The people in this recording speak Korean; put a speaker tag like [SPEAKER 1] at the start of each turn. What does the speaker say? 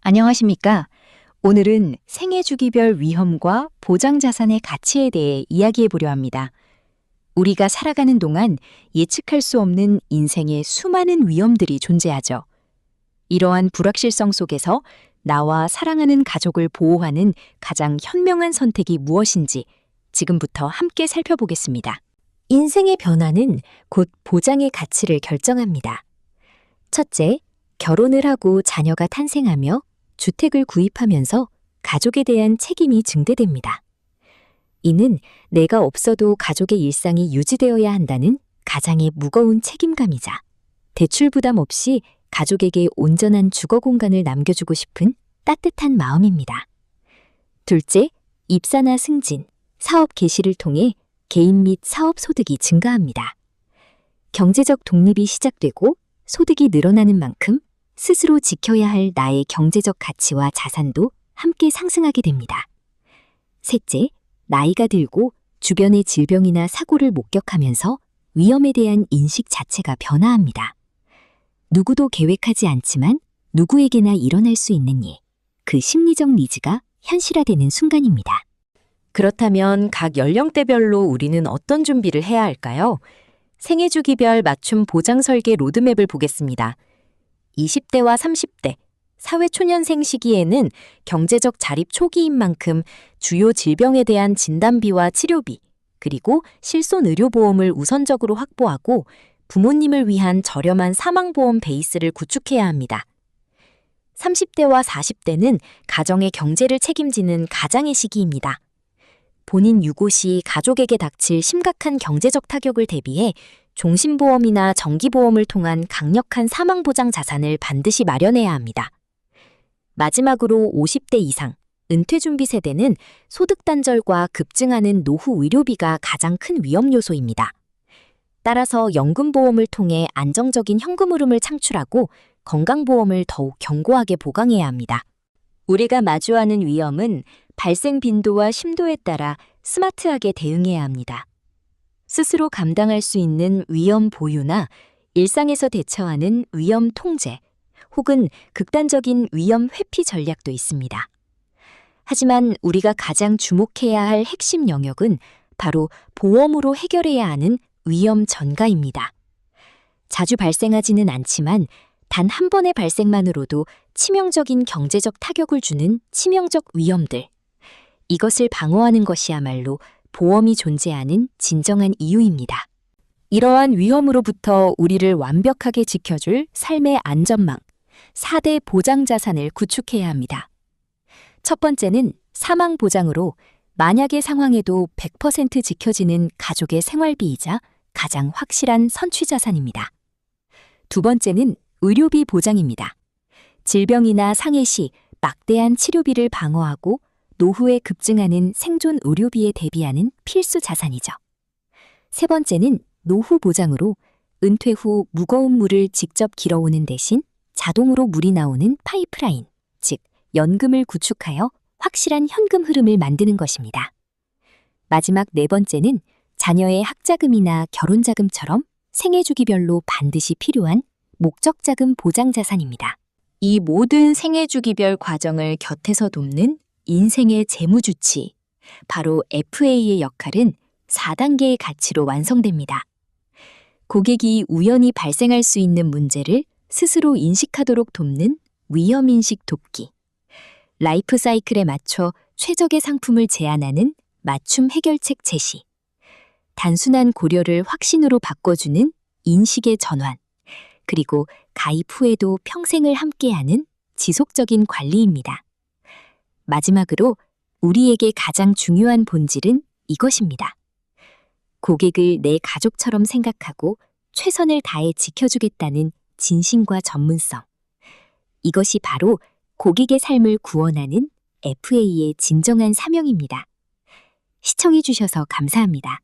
[SPEAKER 1] 안녕하십니까? 오늘은 생애 주기별 위험과 보장 자산의 가치에 대해 이야기해 보려 합니다. 우리가 살아가는 동안 예측할 수 없는 인생의 수많은 위험들이 존재하죠. 이러한 불확실성 속에서 나와 사랑하는 가족을 보호하는 가장 현명한 선택이 무엇인지 지금부터 함께 살펴보겠습니다.
[SPEAKER 2] 인생의 변화는 곧 보장의 가치를 결정합니다. 첫째, 결혼을 하고 자녀가 탄생하며 주택을 구입하면서 가족에 대한 책임이 증대됩니다. 이는 내가 없어도 가족의 일상이 유지되어야 한다는 가장의 무거운 책임감이자 대출 부담 없이 가족에게 온전한 주거 공간을 남겨주고 싶은 따뜻한 마음입니다. 둘째, 입사나 승진, 사업 개시를 통해 개인 및 사업 소득이 증가합니다. 경제적 독립이 시작되고 소득이 늘어나는 만큼 스스로 지켜야 할 나의 경제적 가치와 자산도 함께 상승하게 됩니다. 셋째, 나이가 들고 주변의 질병이나 사고를 목격하면서 위험에 대한 인식 자체가 변화합니다. 누구도 계획하지 않지만 누구에게나 일어날 수 있는 일, 그 심리적 니즈가 현실화되는 순간입니다.
[SPEAKER 3] 그렇다면 각 연령대별로 우리는 어떤 준비를 해야 할까요? 생애 주기별 맞춤 보장 설계 로드맵을 보겠습니다. 20대와 30대, 사회초년생 시기에는 경제적 자립 초기인 만큼 주요 질병에 대한 진단비와 치료비, 그리고 실손 의료보험을 우선적으로 확보하고 부모님을 위한 저렴한 사망보험 베이스를 구축해야 합니다. 30대와 40대는 가정의 경제를 책임지는 가장의 시기입니다. 본인 유고 시 가족에게 닥칠 심각한 경제적 타격을 대비해 종신보험이나 정기보험을 통한 강력한 사망보장 자산을 반드시 마련해야 합니다. 마지막으로 50대 이상, 은퇴준비 세대는 소득 단절과 급증하는 노후 의료비가 가장 큰 위험 요소입니다. 따라서 연금보험을 통해 안정적인 현금 흐름을 창출하고 건강보험을 더욱 견고하게 보강해야 합니다. 우리가 마주하는 위험은 발생 빈도와 심도에 따라 스마트하게 대응해야 합니다. 스스로 감당할 수 있는 위험 보유나 일상에서 대처하는 위험 통제, 혹은 극단적인 위험 회피 전략도 있습니다. 하지만 우리가 가장 주목해야 할 핵심 영역은 바로 보험으로 해결해야 하는 위험 전가입니다. 자주 발생하지는 않지만 단 한 번의 발생만으로도 치명적인 경제적 타격을 주는 치명적 위험들. 이것을 방어하는 것이야말로 보험이 존재하는 진정한 이유입니다. 이러한 위험으로부터 우리를 완벽하게 지켜줄 삶의 안전망, 4대 보장 자산을 구축해야 합니다. 첫 번째는 사망 보장으로 만약의 상황에도 100% 지켜지는 가족의 생활비이자 가장 확실한 선취 자산입니다. 두 번째는 의료비 보장입니다. 질병이나 상해 시 막대한 치료비를 방어하고 노후에 급증하는 생존 의료비에 대비하는 필수 자산이죠. 세 번째는 노후 보장으로 은퇴 후 무거운 물을 직접 길어오는 대신 자동으로 물이 나오는 파이프라인, 즉 연금을 구축하여 확실한 현금 흐름을 만드는 것입니다. 마지막 네 번째는 자녀의 학자금이나 결혼자금처럼 생애 주기별로 반드시 필요한 목적자금 보장 자산입니다. 이 모든 생애 주기별 과정을 곁에서 돕는 인생의 재무주치, 바로 FA의 역할은 4단계의 가치로 완성됩니다. 고객이 우연히 발생할 수 있는 문제를 스스로 인식하도록 돕는 위험인식 돕기, 라이프 사이클에 맞춰 최적의 상품을 제안하는 맞춤 해결책 제시, 단순한 고려를 확신으로 바꿔주는 인식의 전환, 그리고 가입 후에도 평생을 함께하는 지속적인 관리입니다. 마지막으로 우리에게 가장 중요한 본질은 이것입니다. 고객을 내 가족처럼 생각하고 최선을 다해 지켜주겠다는 진심과 전문성. 이것이 바로 고객의 삶을 구원하는 FA의 진정한 사명입니다. 시청해주셔서 감사합니다.